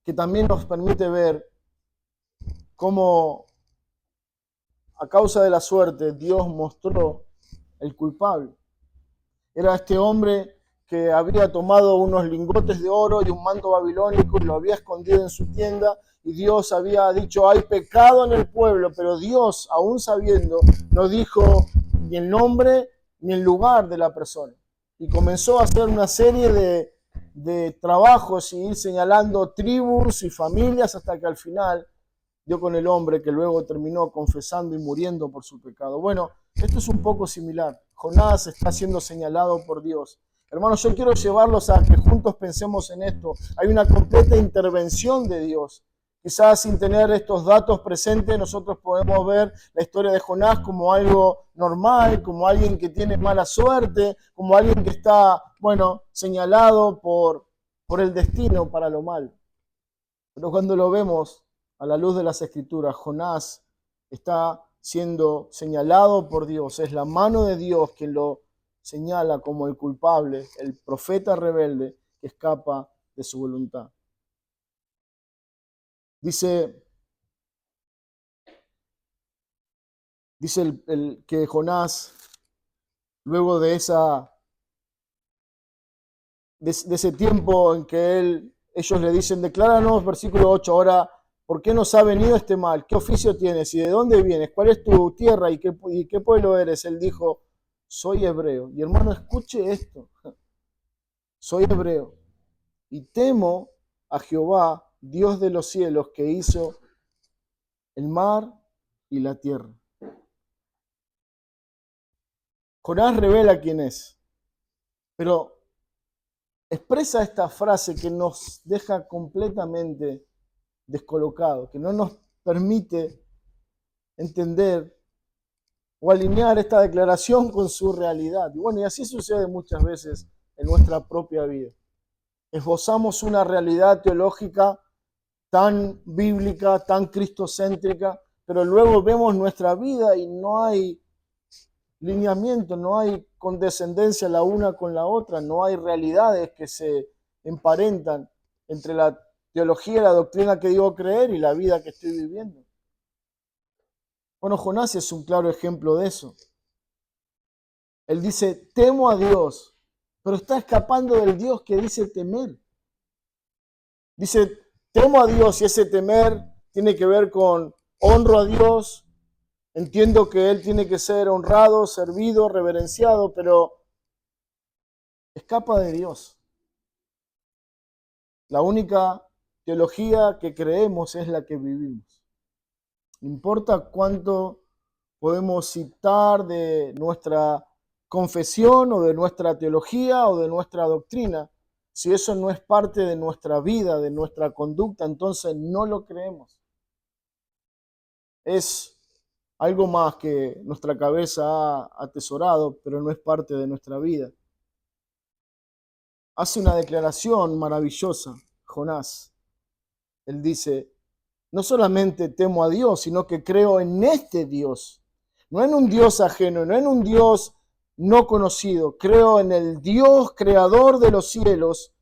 que también nos permite ver cómo a causa de la suerte Dios mostró el culpable. Era este hombre que había tomado unos lingotes de oro y un manto babilónico y lo había escondido en su tienda. Y Dios había dicho, hay pecado en el pueblo, pero Dios, aún sabiendo, no dijo ni el nombre ni el lugar de la persona. Y comenzó a hacer una serie de trabajos y ir señalando tribus y familias hasta que al final dio con el hombre que luego terminó confesando y muriendo por su pecado. Bueno, esto es un poco similar. Jonás está siendo señalado por Dios. Hermanos, yo quiero llevarlos a que juntos pensemos en esto. Hay una completa intervención de Dios. Quizás sin tener estos datos presentes, nosotros podemos ver la historia de Jonás como algo normal, como alguien que tiene mala suerte, como alguien que está, bueno, señalado por el destino para lo malo. Pero cuando lo vemos a la luz de las Escrituras, Jonás está siendo señalado por Dios. Es la mano de Dios quien lo señala como el culpable, el profeta rebelde que escapa de su voluntad. Dice que Jonás, luego de ese tiempo en que ellos le dicen, decláranos, versículo 8, ahora, ¿por qué nos ha venido este mal? ¿Qué oficio tienes? ¿Y de dónde vienes? ¿Cuál es tu tierra? ¿Y qué pueblo eres? Él dijo, soy hebreo. Y hermano, escuche esto. Soy hebreo y temo a Jehová, Dios de los cielos, que hizo el mar y la tierra. Jonás revela quién es, pero expresa esta frase que nos deja completamente descolocados, que no nos permite entender o alinear esta declaración con su realidad. Y bueno, y así sucede muchas veces en nuestra propia vida. Esbozamos una realidad teológica tan bíblica, tan cristocéntrica, pero luego vemos nuestra vida y no hay lineamiento, no hay condescendencia la una con la otra, no hay realidades que se emparentan entre la teología y la doctrina que digo creer y la vida que estoy viviendo. Bueno, Jonás es un claro ejemplo de eso. Él dice, temo a Dios, pero está escapando del Dios que dice temer. Dice, temo a Dios y ese temer tiene que ver con honro a Dios, entiendo que Él tiene que ser honrado, servido, reverenciado, pero escapa de Dios. La única teología que creemos es la que vivimos. No importa cuánto podemos citar de nuestra confesión o de nuestra teología o de nuestra doctrina, si eso no es parte de nuestra vida, de nuestra conducta, entonces no lo creemos. Es algo más que nuestra cabeza ha atesorado, pero no es parte de nuestra vida. Hace una declaración maravillosa, Jonás. Él dice, no solamente temo a Dios, sino que creo en este Dios. No en un Dios ajeno, no en un Dios no conocido. Creo en el Dios creador de los cielos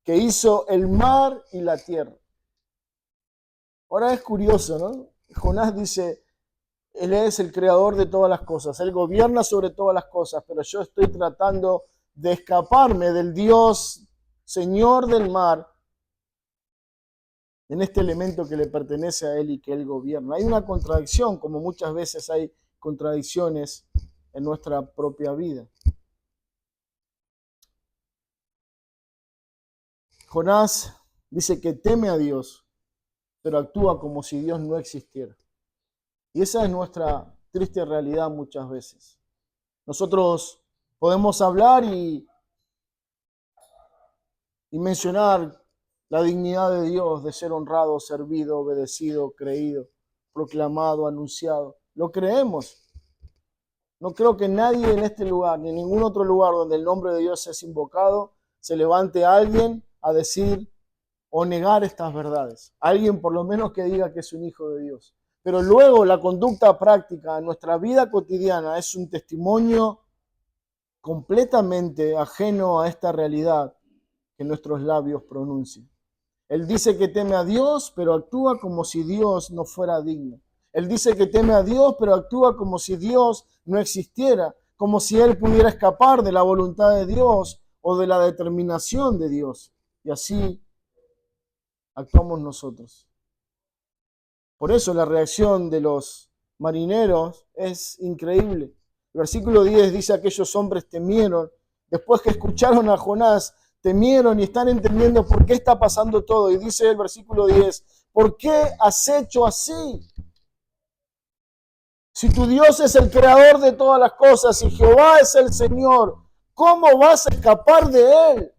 que hizo el mar y la tierra. Ahora es curioso, ¿no? Jonás dice, Él es el creador de todas las cosas, Él gobierna sobre todas las cosas, pero yo estoy tratando de escaparme del Dios, Señor del mar, en este elemento que le pertenece a Él y que Él gobierna. Hay una contradicción, como muchas veces hay contradicciones en nuestra propia vida. Jonás dice que teme a Dios, pero actúa como si Dios no existiera. Y esa es nuestra triste realidad muchas veces. Nosotros podemos hablar y mencionar la dignidad de Dios, de ser honrado, servido, obedecido, creído, proclamado, anunciado. Lo creemos. No creo que nadie en este lugar, ni en ningún otro lugar donde el nombre de Dios es invocado, se levante alguien a decir o negar estas verdades. Alguien por lo menos que diga que es un hijo de Dios. Pero luego la conducta práctica en nuestra vida cotidiana es un testimonio completamente ajeno a esta realidad que nuestros labios pronuncian. Él dice que teme a Dios, pero actúa como si Dios no fuera digno. Él dice que teme a Dios, pero actúa como si Dios no existiera, como si Él pudiera escapar de la voluntad de Dios o de la determinación de Dios. Y así actuamos nosotros. Por eso la reacción de los marineros es increíble. El versículo 10 dice, aquellos hombres temieron, después que escucharon a Jonás, temieron y están entendiendo por qué está pasando todo. Y dice el versículo 10, ¿por qué has hecho así? Si tu Dios es el creador de todas las cosas y Jehová es el Señor, ¿cómo vas a escapar de Él?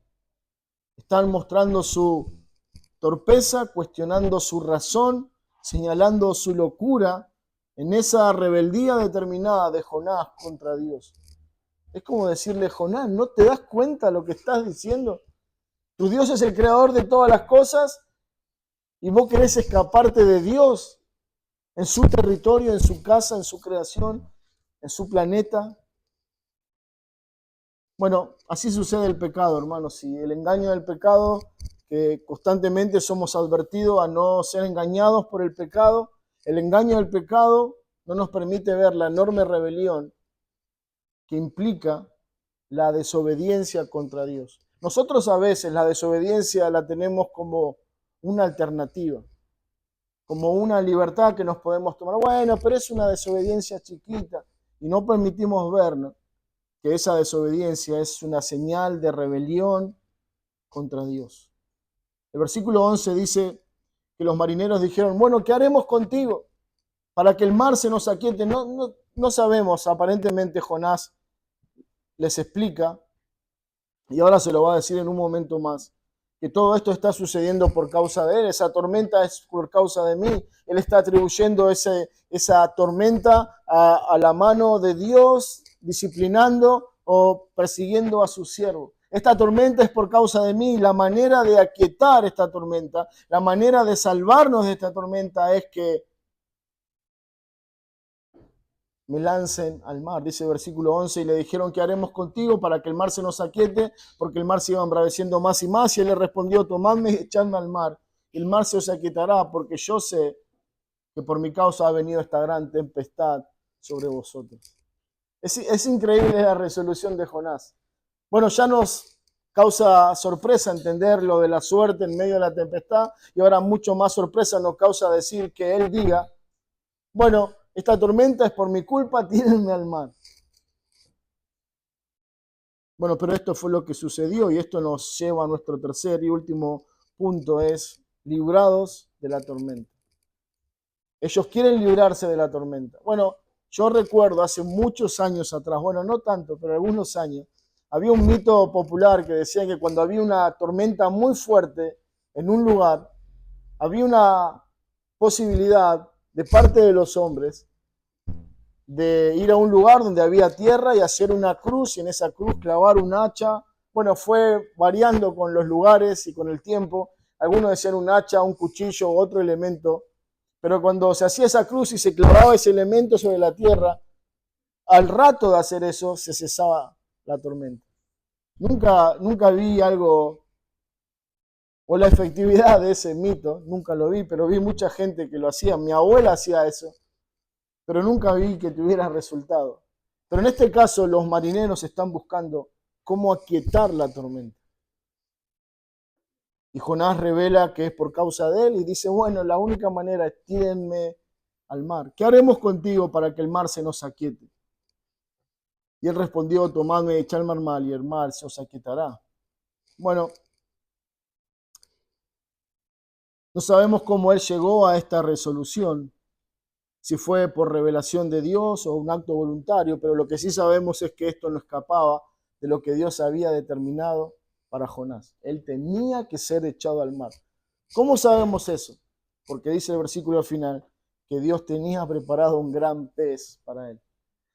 Están mostrando su torpeza, cuestionando su razón, señalando su locura en esa rebeldía determinada de Jonás contra Dios. Es como decirle, Jonás, ¿no te das cuenta lo que estás diciendo? Tu Dios es el creador de todas las cosas y vos querés escaparte de Dios en su territorio, en su casa, en su creación, en su planeta. Bueno, así sucede el pecado, hermanos. Y el engaño del pecado, que constantemente somos advertidos a no ser engañados por el pecado, el engaño del pecado no nos permite ver la enorme rebelión que implica la desobediencia contra Dios. Nosotros a veces la desobediencia la tenemos como una alternativa, como una libertad que nos podemos tomar. Bueno, pero es una desobediencia chiquita y no permitimos vernos que esa desobediencia es una señal de rebelión contra Dios. El versículo 11 dice que los marineros dijeron, bueno, ¿qué haremos contigo para que el mar se nos aquiete? No sabemos, aparentemente Jonás les explica, y ahora se lo va a decir en un momento más, que todo esto está sucediendo por causa de él, esa tormenta es por causa de mí, él está atribuyendo esa tormenta a la mano de Dios, disciplinando o persiguiendo a su siervo. Esta tormenta es por causa de mí, la manera de aquietar esta tormenta, la manera de salvarnos de esta tormenta es que me lancen al mar, dice el versículo 11, y le dijeron, ¿qué haremos contigo para que el mar se nos aquiete? Porque el mar se iba embraveciendo más y más, y él le respondió, tomadme y echadme al mar, y el mar se os aquietará, porque yo sé que por mi causa ha venido esta gran tempestad sobre vosotros. Es increíble la resolución de Jonás. Bueno, ya nos causa sorpresa entender lo de la suerte en medio de la tempestad, y ahora mucho más sorpresa nos causa decir que él diga, bueno, esta tormenta es por mi culpa, tírenme al mar. Bueno, pero esto fue lo que sucedió y esto nos lleva a nuestro tercer y último punto, es librados de la tormenta. Ellos quieren librarse de la tormenta. Bueno, yo recuerdo hace muchos años atrás, bueno, no tanto, pero algunos años, había un mito popular que decía que cuando había una tormenta muy fuerte en un lugar, había una posibilidad de parte de los hombres de ir a un lugar donde había tierra y hacer una cruz y en esa cruz clavar un hacha. Bueno, fue variando con los lugares y con el tiempo. Algunos decían un hacha, un cuchillo, otro elemento. Pero cuando se hacía esa cruz y se clavaba ese elemento sobre la tierra, al rato de hacer eso se cesaba la tormenta. Nunca vi algo, o la efectividad de ese mito, nunca lo vi, pero vi mucha gente que lo hacía. Mi abuela hacía eso, pero nunca vi que tuviera resultado. Pero en este caso los marineros están buscando cómo aquietar la tormenta. Y Jonás revela que es por causa de él y dice, bueno, la única manera es tírenme al mar. ¿Qué haremos contigo para que el mar se nos aquiete? Y él respondió, tomadme y echadme al mar y el mar se os aquietará. Bueno, no sabemos cómo él llegó a esta resolución, si fue por revelación de Dios o un acto voluntario, pero lo que sí sabemos es que esto no escapaba de lo que Dios había determinado para Jonás. Él tenía que ser echado al mar. ¿Cómo sabemos eso? Porque dice el versículo final que Dios tenía preparado un gran pez para él.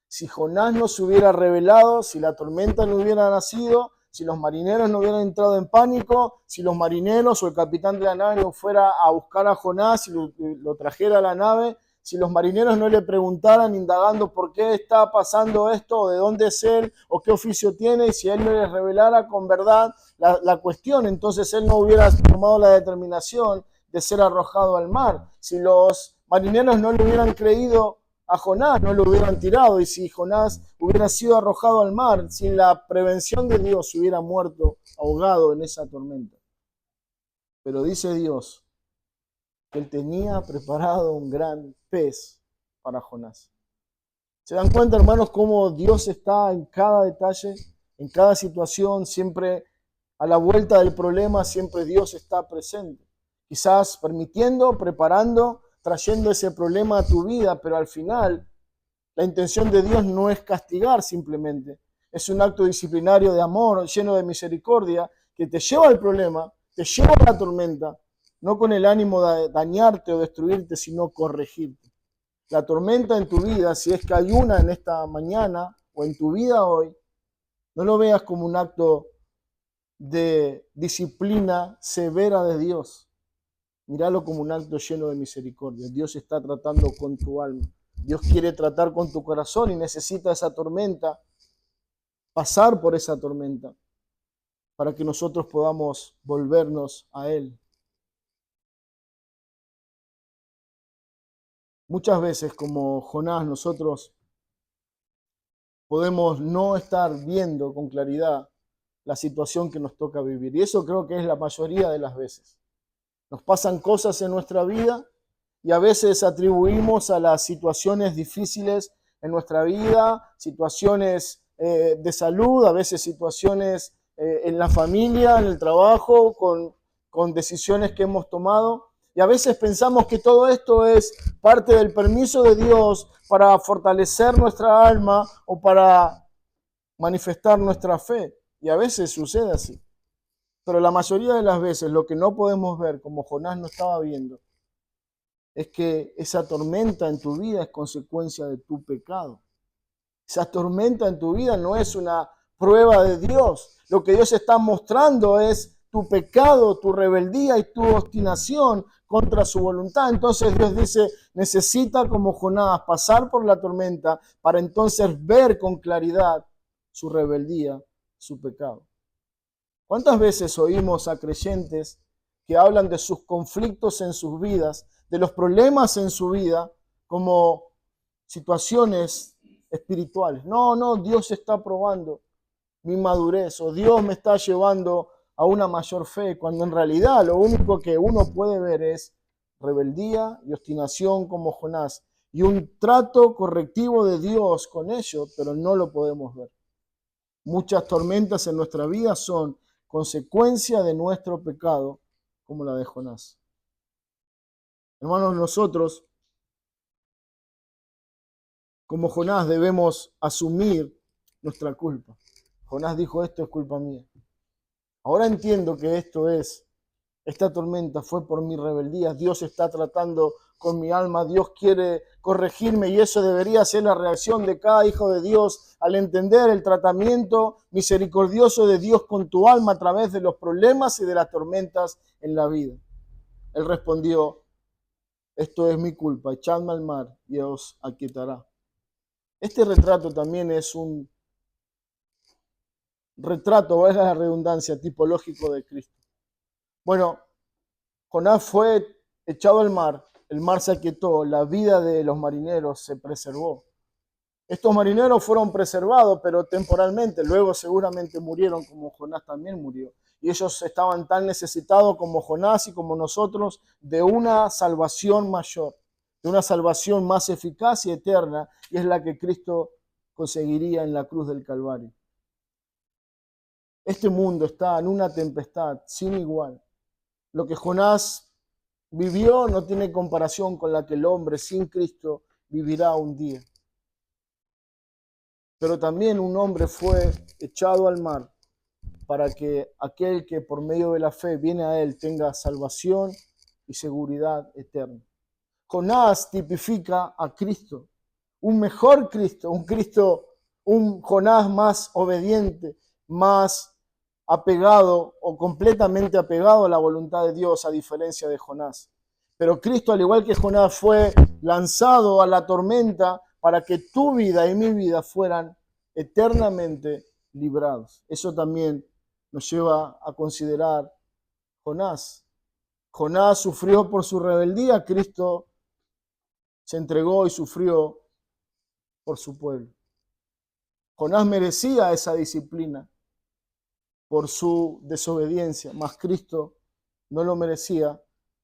Si Jonás no se hubiera revelado, si la tormenta no hubiera nacido, si los marineros no hubieran entrado en pánico, si los marineros o el capitán de la nave no fuera a buscar a Jonás y lo trajera a la nave, si los marineros no le preguntaran indagando por qué está pasando esto, o de dónde es él, o qué oficio tiene, y si él no les revelara con verdad la cuestión, entonces él no hubiera tomado la determinación de ser arrojado al mar. Si los marineros no le hubieran creído a Jonás, no lo hubieran tirado, y si Jonás hubiera sido arrojado al mar, sin la prevención de Dios, hubiera muerto ahogado en esa tormenta. Pero dice Dios que él tenía preparado un gran pez para Jonás. ¿Se dan cuenta, hermanos, cómo Dios está en cada detalle, en cada situación, siempre a la vuelta del problema, siempre Dios está presente? Quizás permitiendo, preparando, trayendo ese problema a tu vida, pero al final la intención de Dios no es castigar simplemente. Es un acto disciplinario de amor, lleno de misericordia, que te lleva al problema, te lleva a la tormenta, no con el ánimo de dañarte o destruirte, sino corregirte. La tormenta en tu vida, si es que hay una en esta mañana o en tu vida hoy, no lo veas como un acto de disciplina severa de Dios. Míralo como un acto lleno de misericordia. Dios está tratando con tu alma. Dios quiere tratar con tu corazón y necesita esa tormenta, pasar por esa tormenta, para que nosotros podamos volvernos a Él. Muchas veces, como Jonás, nosotros podemos no estar viendo con claridad la situación que nos toca vivir. Y eso creo que es la mayoría de las veces. Nos pasan cosas en nuestra vida y a veces atribuimos a las situaciones difíciles en nuestra vida, situaciones de salud, a veces situaciones en la familia, en el trabajo, con decisiones que hemos tomado. Y a veces pensamos que todo esto es parte del permiso de Dios para fortalecer nuestra alma o para manifestar nuestra fe. Y a veces sucede así. Pero la mayoría de las veces lo que no podemos ver, como Jonás no estaba viendo, es que esa tormenta en tu vida es consecuencia de tu pecado. Esa tormenta en tu vida no es una prueba de Dios. Lo que Dios está mostrando es tu pecado, tu rebeldía y tu obstinación contra su voluntad. Entonces Dios dice, necesita como Jonás pasar por la tormenta para entonces ver con claridad su rebeldía, su pecado. ¿Cuántas veces oímos a creyentes que hablan de sus conflictos en sus vidas, de los problemas en su vida, como situaciones espirituales. No, Dios está probando mi madurez o Dios me está llevando a una mayor fe, cuando en realidad lo único que uno puede ver es rebeldía y obstinación como Jonás y un trato correctivo de Dios con ellos, pero no lo podemos ver. Muchas tormentas en nuestra vida son consecuencia de nuestro pecado, como la de Jonás. Hermanos, nosotros, como Jonás, debemos asumir nuestra culpa. Jonás dijo, esto es culpa mía. Ahora entiendo que esta tormenta fue por mi rebeldía. Dios está tratando con mi alma. Dios quiere corregirme y eso debería ser la reacción de cada hijo de Dios al entender el tratamiento misericordioso de Dios con tu alma a través de los problemas y de las tormentas en la vida. Él respondió, esto es mi culpa, echadme al mar y os aquietará. Este retrato también es un retrato, valga la redundancia, tipológico de Cristo. Bueno, Jonás fue echado al mar, el mar se aquietó, la vida de los marineros se preservó. Estos marineros fueron preservados, pero temporalmente, luego seguramente murieron como Jonás también murió. Y ellos estaban tan necesitados como Jonás y como nosotros de una salvación mayor, de una salvación más eficaz y eterna, y es la que Cristo conseguiría en la cruz del Calvario. Este mundo está en una tempestad sin igual. Lo que Jonás vivió no tiene comparación con la que el hombre sin Cristo vivirá un día. Pero también un hombre fue echado al mar para que aquel que por medio de la fe viene a él tenga salvación y seguridad eterna. Jonás tipifica a Cristo, un mejor Cristo, un Jonás más obediente, más apegado o completamente apegado a la voluntad de Dios, a diferencia de Jonás. Pero Cristo, al igual que Jonás, fue lanzado a la tormenta para que tu vida y mi vida fueran eternamente librados. Eso también nos lleva a considerar Jonás. Jonás sufrió por su rebeldía, Cristo se entregó y sufrió por su pueblo. Jonás merecía esa disciplina por su desobediencia, mas Cristo no lo merecía,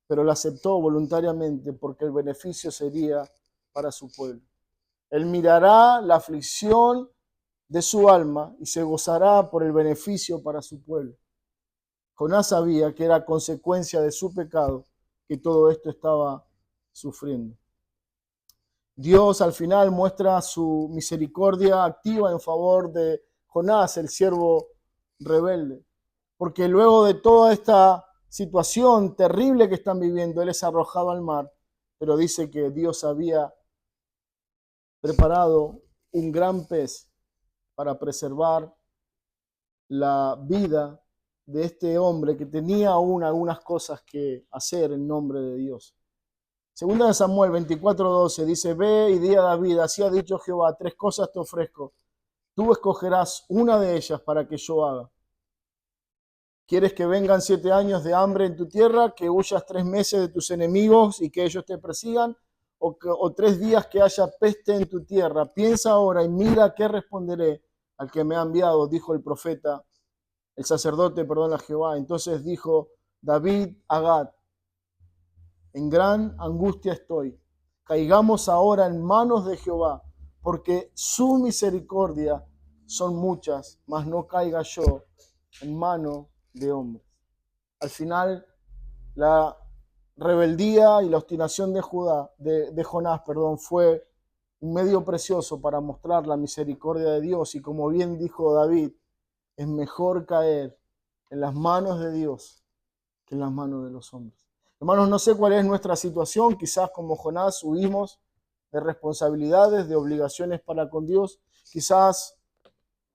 pero lo aceptó voluntariamente porque el beneficio sería para su pueblo. Él mirará la aflicción de su alma y se gozará por el beneficio para su pueblo. Jonás sabía que era consecuencia de su pecado que todo esto estaba sufriendo. Dios al final muestra su misericordia activa en favor de Jonás, el siervo rebelde, porque luego de toda esta situación terrible que están viviendo, él es arrojado al mar, pero dice que Dios había preparado un gran pez para preservar la vida de este hombre que tenía aún algunas cosas que hacer en nombre de Dios. Segunda de Samuel 24:12 dice, ve y di a David, así ha dicho Jehová, 3 cosas te ofrezco, tú escogerás una de ellas para que yo haga. ¿Quieres que vengan 7 años de hambre en tu tierra, que huyas 3 meses de tus enemigos y que ellos te persigan? ¿O 3 días que haya peste en tu tierra? Piensa ahora y mira qué responderé al que me ha enviado, dijo el profeta, el sacerdote, a Jehová. Entonces dijo David a Gad, en gran angustia estoy. Caigamos ahora en manos de Jehová, porque su misericordia son muchas, mas no caiga yo en mano de hombres. Al final, la rebeldía y la obstinación de Jonás, fue un medio precioso para mostrar la misericordia de Dios. Y como bien dijo David, es mejor caer en las manos de Dios que en las manos de los hombres. Hermanos, no sé cuál es nuestra situación. Quizás como Jonás huimos de responsabilidades, de obligaciones para con Dios. Quizás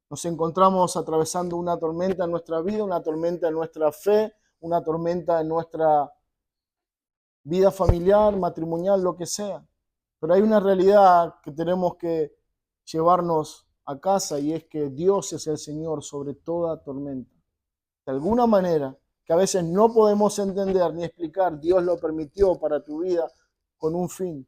nos encontramos atravesando una tormenta en nuestra vida, una tormenta en nuestra fe, una tormenta en nuestra vida familiar, matrimonial, lo que sea. Pero hay una realidad que tenemos que llevarnos a casa y es que Dios es el Señor sobre toda tormenta. De alguna manera, que a veces no podemos entender ni explicar, Dios lo permitió para tu vida con un fin.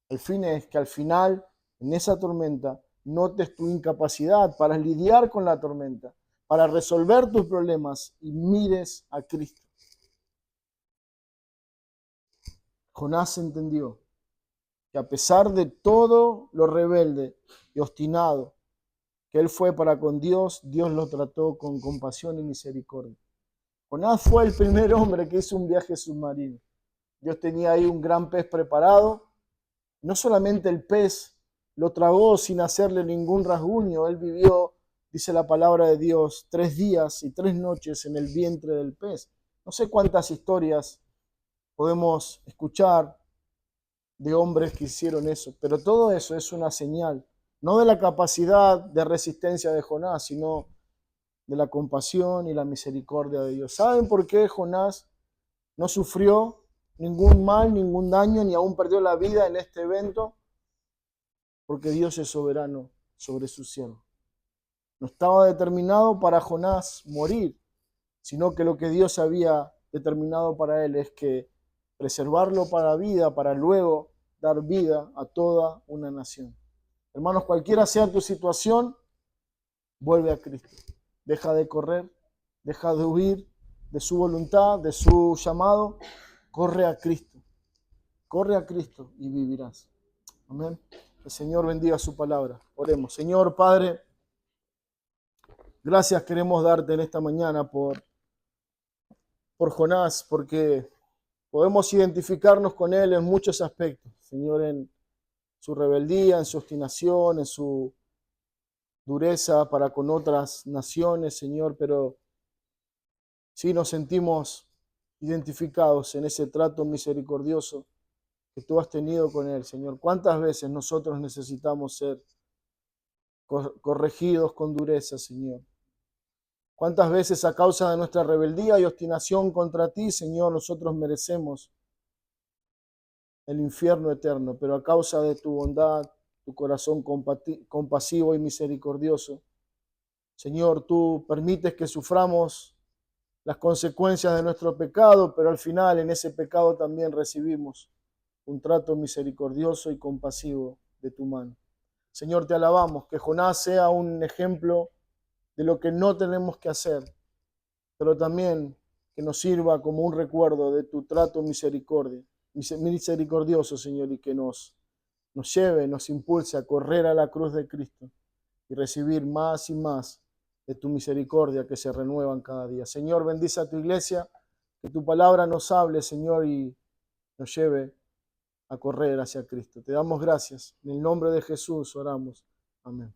El fin es que al final en esa tormenta, notes tu incapacidad para lidiar con la tormenta, para resolver tus problemas y mires a Cristo. Jonás entendió que a pesar de todo lo rebelde y obstinado que él fue para con Dios, Dios lo trató con compasión y misericordia. Jonás fue el primer hombre que hizo un viaje submarino. Dios tenía ahí un gran pez preparado. No solamente el pez lo tragó sin hacerle ningún rasguño, él vivió, dice la palabra de Dios, 3 días y 3 noches en el vientre del pez. No sé cuántas historias podemos escuchar de hombres que hicieron eso, pero todo eso es una señal, no de la capacidad de resistencia de Jonás, sino de la compasión y la misericordia de Dios. ¿Saben por qué Jonás no sufrió ningún mal, ningún daño, ni aún perdió la vida en este evento? Porque Dios es soberano sobre su siervo. No estaba determinado para Jonás morir, sino que lo que Dios había determinado para él es que preservarlo para vida, para luego dar vida a toda una nación. Hermanos, cualquiera sea tu situación, vuelve a Cristo. Deja de correr, deja de huir de su voluntad, de su llamado. Corre a Cristo y vivirás. Amén. El Señor bendiga su palabra. Oremos. Señor Padre, gracias queremos darte en esta mañana por Jonás, porque podemos identificarnos con él en muchos aspectos. Señor, en su rebeldía, en su obstinación, en su dureza para con otras naciones, Señor, pero sí nos sentimos identificados en ese trato misericordioso que tú has tenido con él, Señor. ¿Cuántas veces nosotros necesitamos ser corregidos con dureza, Señor? ¿Cuántas veces a causa de nuestra rebeldía y obstinación contra ti, Señor, nosotros merecemos el infierno eterno? Pero a causa de tu bondad, tu corazón compasivo y misericordioso, Señor, tú permites que suframos las consecuencias de nuestro pecado, pero al final en ese pecado también recibimos un trato misericordioso y compasivo de tu mano. Señor, te alabamos, que Jonás sea un ejemplo de lo que no tenemos que hacer, pero también que nos sirva como un recuerdo de tu trato misericordioso, Señor, y que nos lleve, nos impulse a correr a la cruz de Cristo y recibir más y más de tu misericordia que se renuevan cada día. Señor, bendice a tu iglesia, que tu palabra nos hable, Señor, y nos lleve a correr hacia Cristo. Te damos gracias. En el nombre de Jesús oramos. Amén.